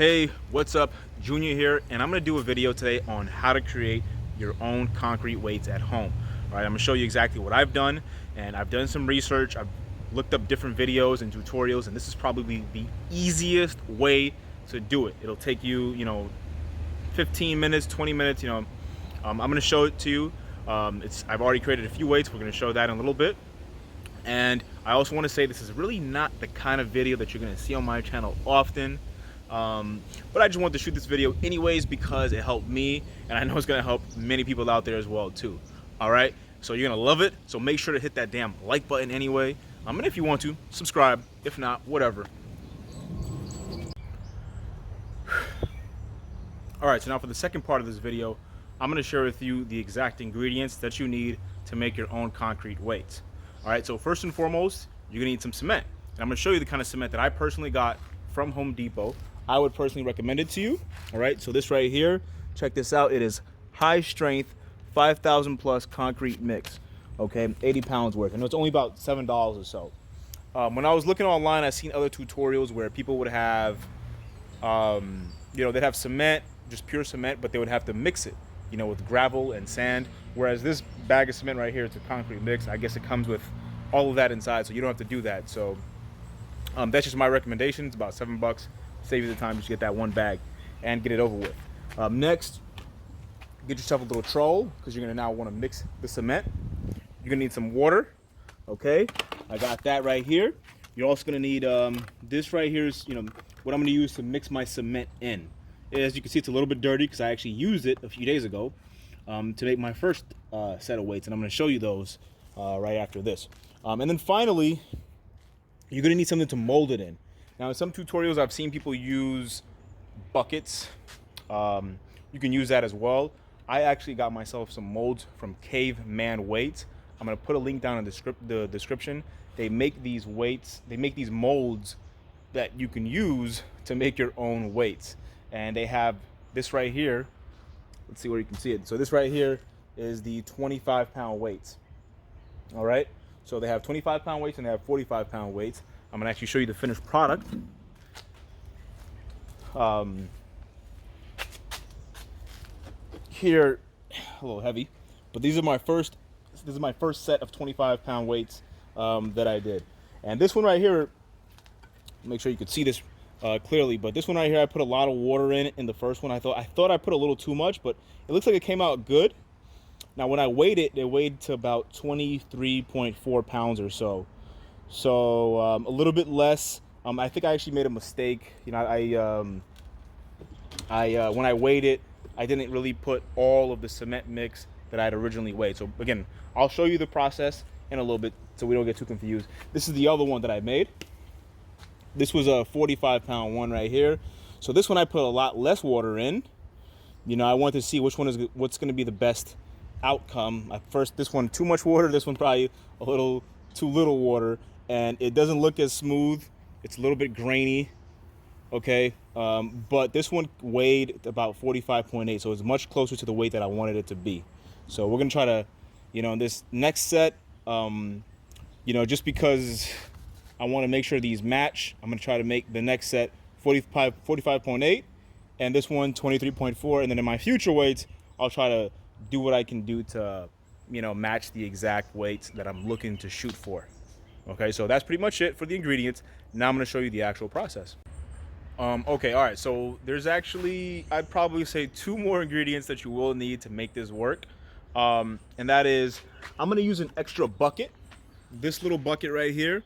Hey, what's up? Junior here, and I'm gonna do a video today on how to create your own concrete weights at home. All right, I'm gonna show you exactly what I've done, and I've done some research. I've looked up different videos and tutorials, and this is probably the easiest way to do it. It'll take you, 15 minutes, 20 minutes. I'm gonna show it to you. I've already created a few weights. We're gonna show that in a little bit. And I also want to say this is really not the kind of video that you're gonna see on my channel often. But I just wanted to shoot this video anyways because it helped me, and I know it's gonna help many people out there as well too. All right, so you're gonna love it, so make sure to hit that damn like button anyway, and if you want to subscribe, if not, whatever. All right, so now for the second part of this video, I'm gonna share with you the exact ingredients that you need to make your own concrete weights. All right, so first and foremost, you're gonna need some cement, and I'm gonna show you the kind of cement that I personally got from Home Depot. I would personally recommend it to you. All right, so this right here, check this out. It is high strength, 5,000 plus concrete mix. Okay, 80 pounds worth. I know it's only about $7 or so. When I was looking online, I seen other tutorials where people would have, they'd have cement, just pure cement, but they would have to mix it, with gravel and sand. Whereas this bag of cement right here, it's a concrete mix. I guess it comes with all of that inside, so you don't have to do that. So that's just my recommendation. It's about $7. Save you the time, just get that one bag and get it over with. Next, get yourself a little troll because you're gonna now want to mix the cement. You're gonna need some water. Okay, I got that right here. You're also gonna need this right here is what I'm gonna use to mix my cement in. As you can see, it's a little bit dirty because I actually used it a few days ago to make my first set of weights, and I'm gonna show you those right after this. And then finally, you're gonna need something to mold it in. Now, in some tutorials, I've seen people use buckets. You can use that as well. I actually got myself some molds from Caveman Weights. I'm gonna put a link down in the description. They make these weights, they make these molds that you can use to make your own weights. And they have this right here. Let's see where you can see it. So this right here is the 25-pound weights. All right, so they have 25-pound weights and they have 45-pound weights. I'm gonna actually show you the finished product. Here, a little heavy, but this is my first set of 25-pound weights that I did. And this one right here, make sure you could see this clearly, but this one right here, I put a lot of water in it in the first one. I thought I put a little too much, but it looks like it came out good. Now, when I weighed it weighed to about 23.4 pounds or so. So a little bit less. I think I actually made a mistake. When I weighed it, I didn't really put all of the cement mix that I had originally weighed. So again, I'll show you the process in a little bit so we don't get too confused. This is the other one that I made. This was a 45-pound one right here. So this one I put a lot less water in. I wanted to see what's going to be the best outcome. At first, this one too much water. This one probably a little too little water. And it doesn't look as smooth. It's a little bit grainy, okay? But this one weighed about 45.8, so it's much closer to the weight that I wanted it to be. So we're gonna try to, in this next set, just because I wanna make sure these match, I'm gonna try to make the next set 45.8, and this one 23.4, and then in my future weights, I'll try to do what I can do to, match the exact weights that I'm looking to shoot for. Okay, so that's pretty much it for the ingredients. Now I'm going to show you the actual process. Okay, all right, so there's actually, I'd probably say 2 more ingredients that you will need to make this work. And that is, I'm going to use an extra bucket, this little bucket right here,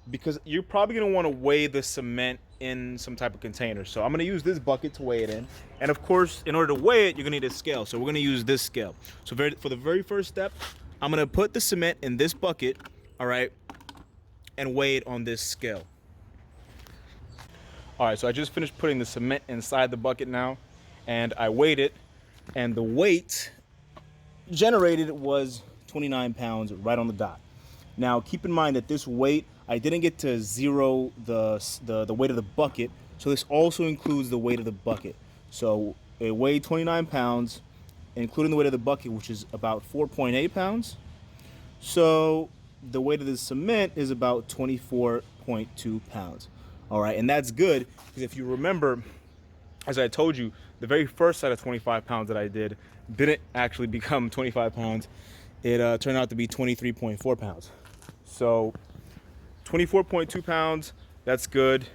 because you're probably going to want to weigh the cement in some type of container. So I'm going to use this bucket to weigh it in. And of course, in order to weigh it, you're going to need a scale. So we're going to use this scale. So for the very first step, I'm going to put the cement in this bucket, all right, and weigh it on this scale. All right, so I just finished putting the cement inside the bucket now, and I weighed it, and the weight generated was 29 pounds right on the dot. Now, keep in mind that this weight, I didn't get to zero the weight of the bucket, so this also includes the weight of the bucket. So it weighed 29 pounds, including the weight of the bucket, which is about 4.8 pounds. So the weight of the cement is about 24.2 pounds. All right, and that's good because if you remember, as I told you, the very first set of 25 pounds that I didn't actually become 25 pounds. It turned out to be 23.4 pounds. So 24.2 pounds, that's good.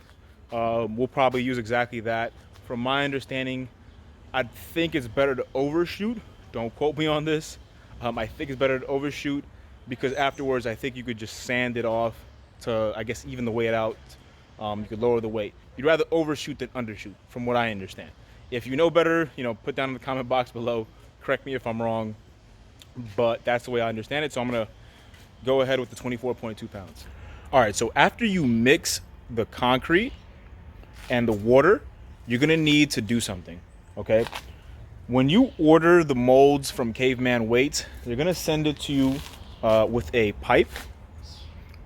We'll probably use exactly that. From my understanding, I think it's better to overshoot. Don't quote me on this. I think it's better to overshoot because afterwards I think you could just sand it off to, I guess, even the weight out. You could lower the weight. You'd rather overshoot than undershoot, from what I understand. If you know better, put down in the comment box below. Correct me if I'm wrong, but that's the way I understand it. So I'm gonna go ahead with the 24.2 pounds. All right, so after you mix the concrete and the water, you're gonna need to do something, okay? When you order the molds from Caveman Weights, they're gonna send it to you with a pipe.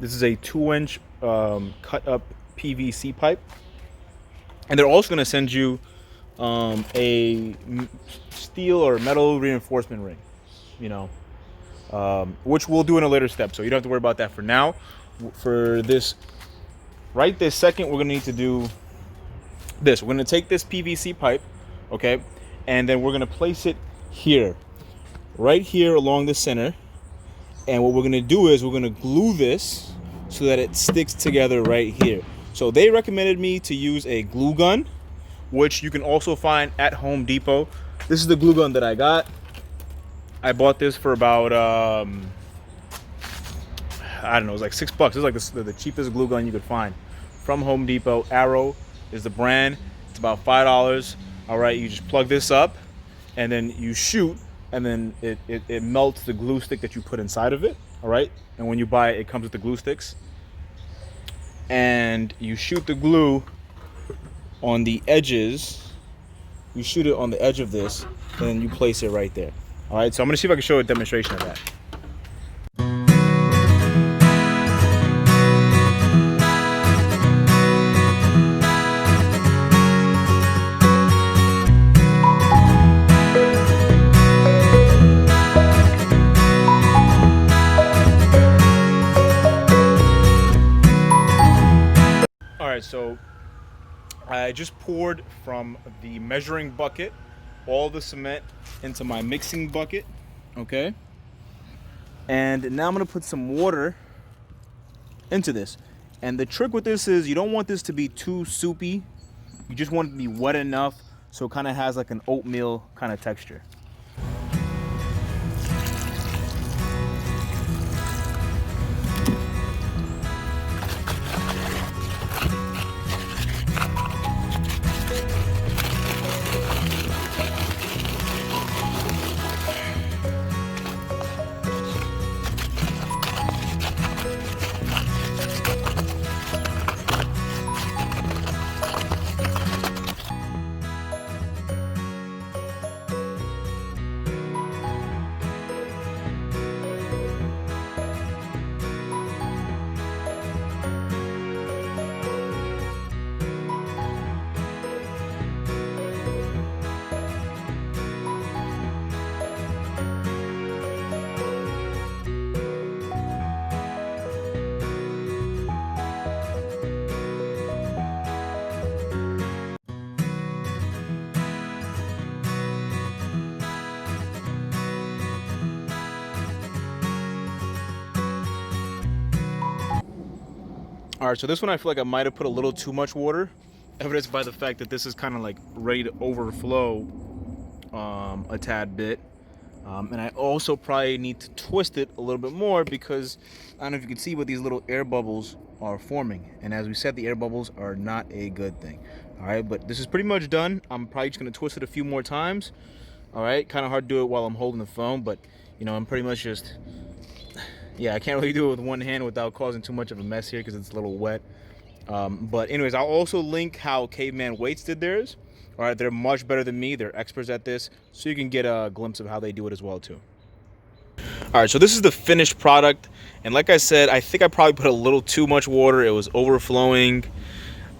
This is a 2-inch cut up PVC pipe. And they're also gonna send you a steel or metal reinforcement ring, which we'll do in a later step. So you don't have to worry about that for now. For this, right this second, we're gonna need to do this. We're gonna take this PVC pipe, okay, and then we're gonna place it here, right here along the center. And what we're gonna do is we're gonna glue this so that it sticks together right here. So they recommended me to use a glue gun, which you can also find at Home Depot. This is the glue gun that I got. I bought this for about I don't know, it was like $6. It's like the cheapest glue gun you could find from Home Depot. Arrow is the brand. It's about $5. All right, you just plug this up and then you shoot, and then it melts the glue stick that you put inside of it. All right, and when you buy it, it comes with the glue sticks, and you shoot the glue on the edges. You shoot it on the edge of this, and then you place it right there. All right, so I'm gonna see if I can show a demonstration of that. All right, so I just poured from the measuring bucket all the cement into my mixing bucket, okay? And now I'm gonna put some water into this. And the trick with this is you don't want this to be too soupy. You just want it to be wet enough so it kind of has like an oatmeal kind of texture. All right, so this one I feel like I might have put a little too much water, evidenced by the fact that this is kind of like ready to overflow a tad bit. And I also probably need to twist it a little bit more because I don't know if you can see, but these little air bubbles are forming. And as we said, the air bubbles are not a good thing. All right, but this is pretty much done. I'm probably just gonna twist it a few more times. All right, kind of hard to do it while I'm holding the phone, but I'm pretty much just, yeah, I can't really do it with one hand without causing too much of a mess here because it's a little wet. But anyways, I'll also link how Caveman Weights did theirs. All right, they're much better than me. They're experts at this, so you can get a glimpse of how they do it as well too. All right, so this is the finished product, and like I said, I think I probably put a little too much water. It was overflowing.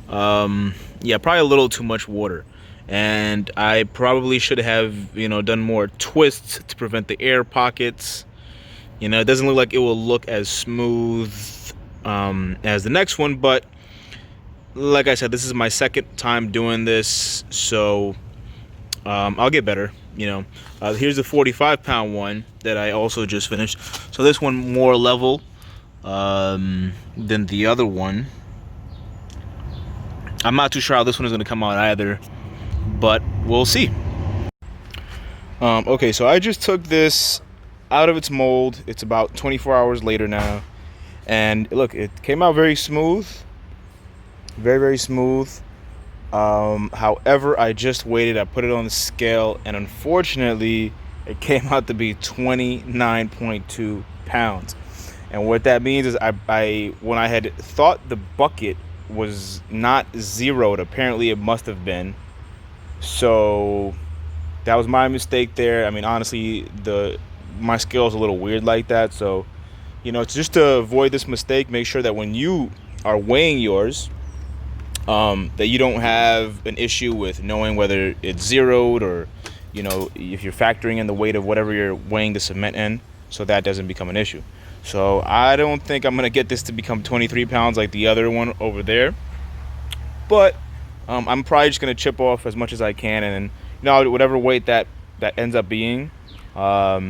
Yeah, probably a little too much water, and I probably should have done more twists to prevent the air pockets. It doesn't look like it will look as smooth as the next one, but like I said, this is my second time doing this, so I'll get better. Here's the 45-pound one that I also just finished. So this one more level than the other one. I'm not too sure how this one is going to come out either, but we'll see. Okay, so I just took this out of its mold. It's about 24 hours later now, and look, it came out very smooth, very smooth. However, I just waited. I put it on the scale, and unfortunately, it came out to be 29.2 pounds. And what that means is, when I had thought the bucket was not zeroed, apparently it must have been. So that was my mistake there. I mean, honestly, my scale is a little weird like that. So, it's just to avoid this mistake. Make sure that when you are weighing yours, that you don't have an issue with knowing whether it's zeroed, or if you're factoring in the weight of whatever you're weighing the cement in, so that doesn't become an issue. So I don't think I'm gonna get this to become 23 pounds like the other one over there, but I'm probably just gonna chip off as much as I can, and whatever weight that ends up being, I'll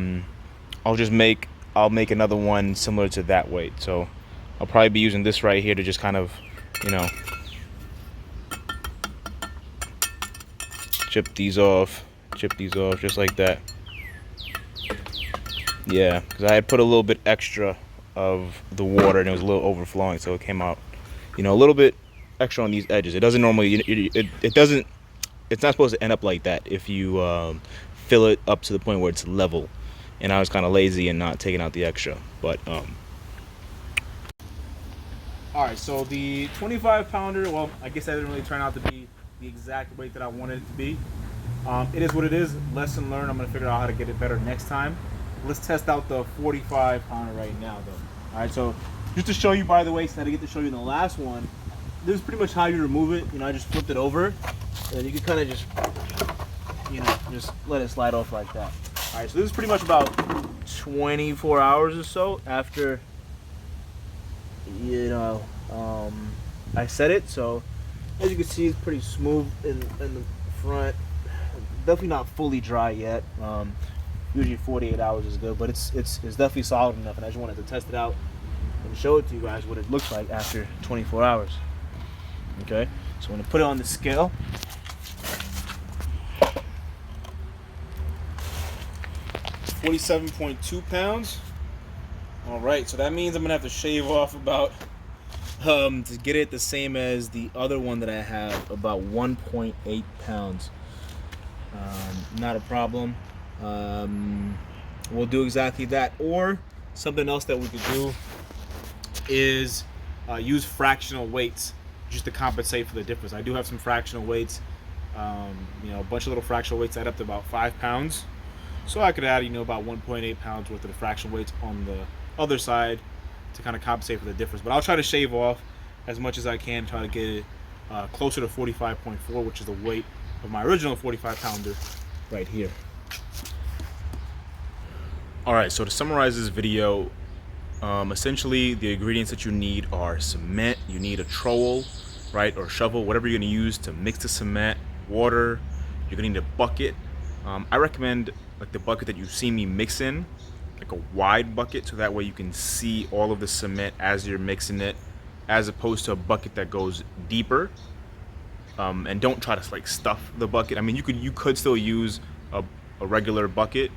make another one similar to that weight. So I'll probably be using this right here to just kind of chip these off just like that. Yeah, because I had put a little bit extra of the water and it was a little overflowing, so it came out a little bit extra on these edges. It doesn't normally, it's not supposed to end up like that if you fill it up to the point where it's level. And I was kind of lazy and not taking out the extra, but all right, so the 25-pounder, well, I guess that didn't really turn out to be the exact weight that I wanted it to be. It is what it is. Lesson learned. I'm going to figure out how to get it better next time. Let's test out the 45-pounder right now, though. All right, so just to show you, by the way, so I get to show you in the last one, this is pretty much how you remove it. I just flipped it over, and you can kind of just, just let it slide off like that. All right, so this is pretty much about 24 hours or so after, I set it. So as you can see, it's pretty smooth in the front. Definitely not fully dry yet. Usually 48 hours is good, but it's definitely solid enough, and I just wanted to test it out and show it to you guys what it looks like after 24 hours. Okay, so I'm gonna put it on the scale. $47.2 pounds. All right, so that means I'm gonna have to shave off about to get it the same as the other one that I have, about 1.8 pounds. Not a problem. We'll do exactly that, or something else that we could do is use fractional weights just to compensate for the difference. I do have some fractional weights, a bunch of little fractional weights add up to about 5 pounds, so I could add about 1.8 pounds worth of the fractional weights on the other side to kind of compensate for the difference. But I'll try to shave off as much as I can, try to get it closer to 45.4, which is the weight of my original 45-pounder right here. All right, so to summarize this video, essentially the ingredients that you need are cement. You need a trowel, right, or shovel, whatever you're gonna use to mix the cement, water. You're gonna need a bucket. I recommend like the bucket that you see me mix in, like a wide bucket, so that way you can see all of the cement as you're mixing it, as opposed to a bucket that goes deeper. And don't try to like stuff the bucket. I mean, you could still use a regular bucket,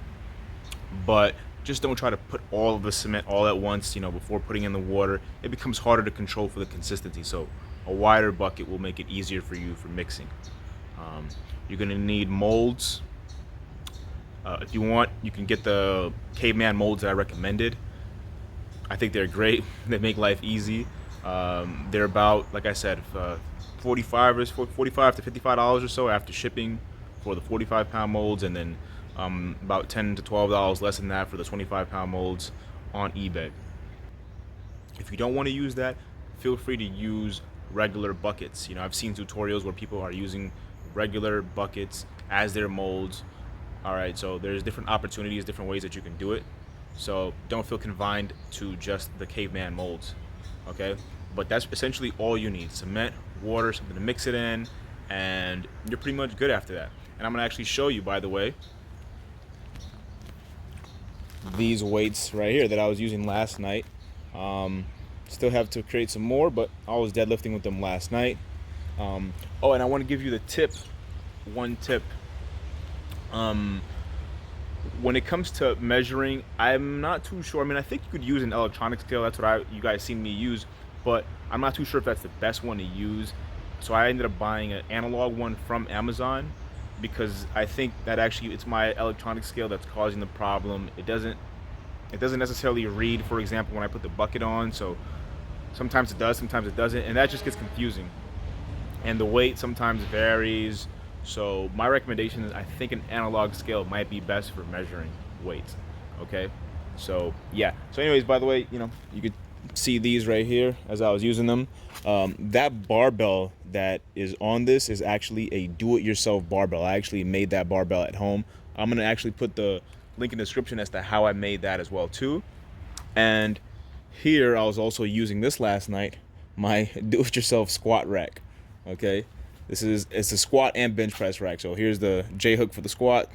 but just don't try to put all of the cement all at once, before putting in the water. It becomes harder to control for the consistency. So a wider bucket will make it easier for you for mixing. You're gonna need molds. If you want, you can get the caveman molds that I recommended. I think they're great. They make life easy. They're about, like I said, $45 to $55 or so after shipping for the 45-pound molds, and then about $10 to $12 less than that for the 25-pound molds on eBay. If you don't want to use that, feel free to use regular buckets. I've seen tutorials where people are using regular buckets as their molds. All right, so there's different opportunities, different ways that you can do it. So don't feel confined to just the caveman molds, okay? But that's essentially all you need: cement, water, something to mix it in, and you're pretty much good after that. And I'm gonna actually show you, by the way, these weights right here that I was using last night. Still have to create some more, but I was deadlifting with them last night. Oh, and I want to give you the tip, one tip. When it comes to measuring, I'm not too sure. I mean, I think you could use an electronic scale. That's what you guys seen me use, but I'm not too sure if that's the best one to use. So I ended up buying an analog one from Amazon, because I think that actually it's my electronic scale that's causing the problem. It doesn't necessarily read, for example, when I put the bucket on. So sometimes it does, sometimes it doesn't, and that just gets confusing. And the weight sometimes varies. So my recommendation is, I think an analog scale might be best for measuring weights. Okay, so yeah. So anyways, by the way, you could see these right here as I was using them. That barbell that is on this is actually a do-it-yourself barbell. I actually made that barbell at home. I'm gonna actually put the link in the description as to how I made that as well too. And here I was also using this last night, my do-it-yourself squat rack. Okay, it's a squat and bench press rack. So here's the J hook for the squat,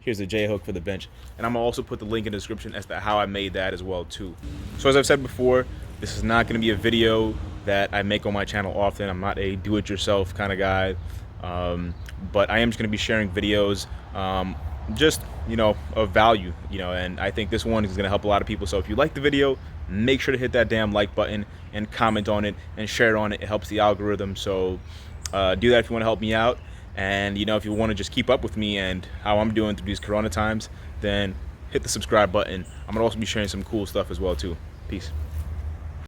here's the J hook for the bench, and I'm gonna also put the link in the description as to how I made that as well too. So as I've said before, this is not going to be a video that I make on my channel often. I'm not a do-it-yourself kind of guy, but I am just going to be sharing videos, just of value, and I think this one is going to help a lot of people. So if you like the video, make sure to hit that damn like button and comment on it and share on it. It helps the algorithm. So do that if you want to help me out. And if you want to just keep up with me and how I'm doing through these corona times, then hit the subscribe button. I'm gonna also be sharing some cool stuff as well too. Peace.